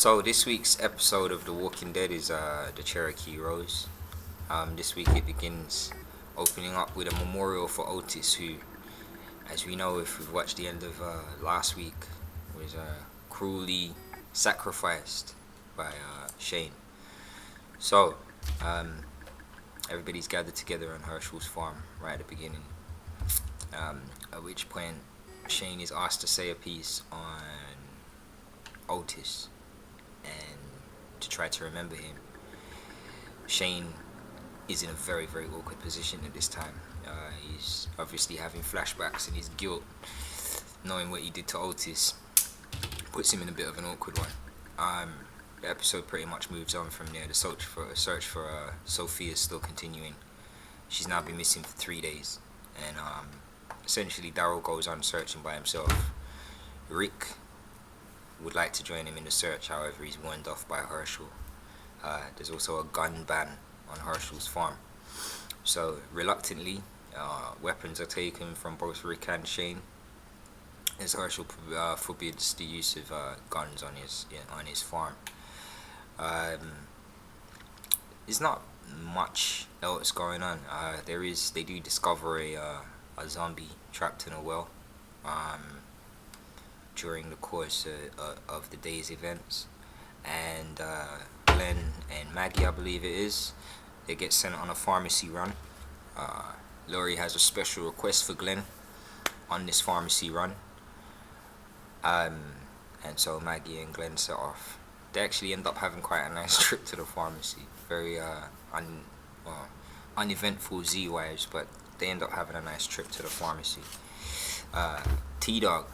So this week's episode of The Walking Dead is the Cherokee Rose. This week it begins opening up with a memorial for Otis, who, as we know if we've watched the end of last week, was cruelly sacrificed by Shane. So everybody's gathered together on Herschel's farm right at the beginning, at which point Shane is asked to say a piece on Otis and to try to remember him. Shane is in a very, very awkward position at this time. He's obviously having flashbacks, and his guilt, knowing what he did to Otis, puts him in a bit of an awkward one. The episode pretty much moves on from there. The search for Sophie is still continuing. She's now been missing for 3 days, and essentially Daryl goes on searching by himself. Rick would like to join him in the search, however he's warned off by Herschel. There's also a gun ban on Herschel's farm, so reluctantly weapons are taken from both Rick and Shane, as Herschel forbids the use of guns on his farm. There's not much else going on. They do discover a zombie trapped in a well during the course of the day's events, and Glenn and Maggie, I believe it is, they get sent on a pharmacy run. Laurie has a special request for Glenn on this pharmacy run, and so Maggie and Glenn set off. They actually end up having quite a nice trip to the pharmacy. Very uneventful Z-wise, but they end up having a nice trip to the pharmacy. T-Dog.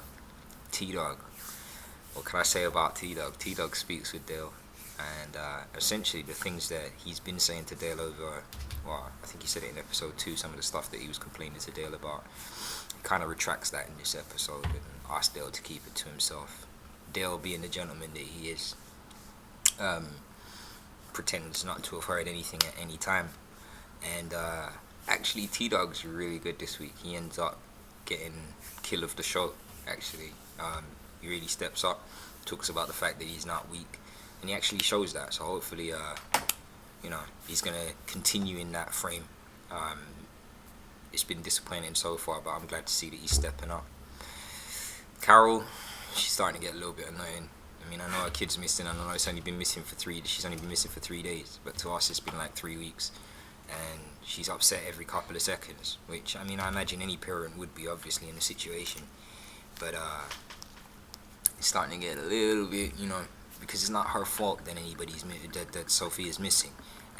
What can I say about T-Dog? T-Dog speaks with Dale, and essentially the things that he's been saying to Dale over, well, I think he said it in episode 2, some of the stuff that he was complaining to Dale about, he kind of retracts that in this episode and asks Dale to keep it to himself. Dale, being the gentleman that he is, pretends not to have heard anything at any time. And actually T-Dog's really good this week. He ends up getting kill of the show, actually. He really steps up, talks about the fact that he's not weak, and he actually shows that. So hopefully he's going to continue in that frame. It's been disappointing so far, but I'm glad to see that he's stepping up. Carol, she's starting to get a little bit annoying. I mean, I know her kid's missing, and I know she's only been missing for 3 days, but to us it's been like 3 weeks, and she's upset every couple of seconds, which, I mean, I imagine any parent would be, obviously, in the situation, but it's starting to get a little bit, because it's not her fault that Sophie is missing,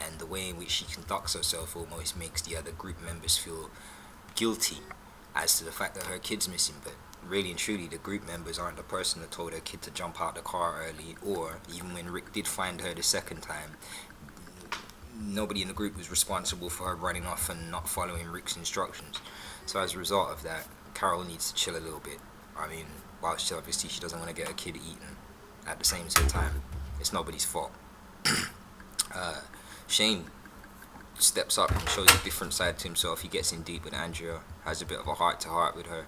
and the way in which she conducts herself almost makes the other group members feel guilty as to the fact that her kid's missing. But really and truly, the group members aren't the person that told her kid to jump out the car early, or even when Rick did find her the second time, nobody in the group was responsible for her running off and not following Rick's instructions. So as a result of that, Carol needs to chill a little bit. I mean, whilst obviously she doesn't want to get her kid eaten, at the same time, it's nobody's fault. Shane steps up and shows a different side to himself. He gets in deep with Andrea, has a bit of a heart-to-heart with her,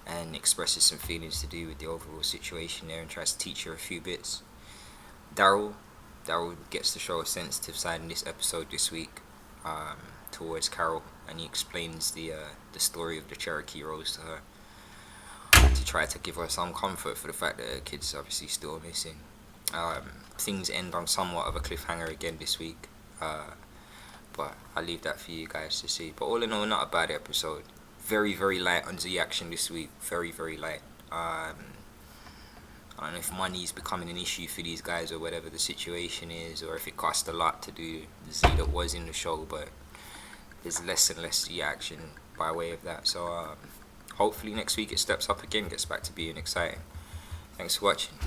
and expresses some feelings to do with the overall situation there, and tries to teach her a few bits. Daryl gets to show a sensitive side in this episode this week towards Carol, and he explains the story of the Cherokee Rose to her, to try to give her some comfort for the fact that her kid's obviously still missing. Things end on somewhat of a cliffhanger again this week, but I'll leave that for you guys to see. But all in all, not a bad episode. Very, very light on the action this week. Very, very light. I don't know if money is becoming an issue for these guys or whatever the situation is, or if it cost a lot to do the Z that was in the show, but there's less and less Z action by way of that. So hopefully next week it steps up again, gets back to being exciting. Thanks for watching.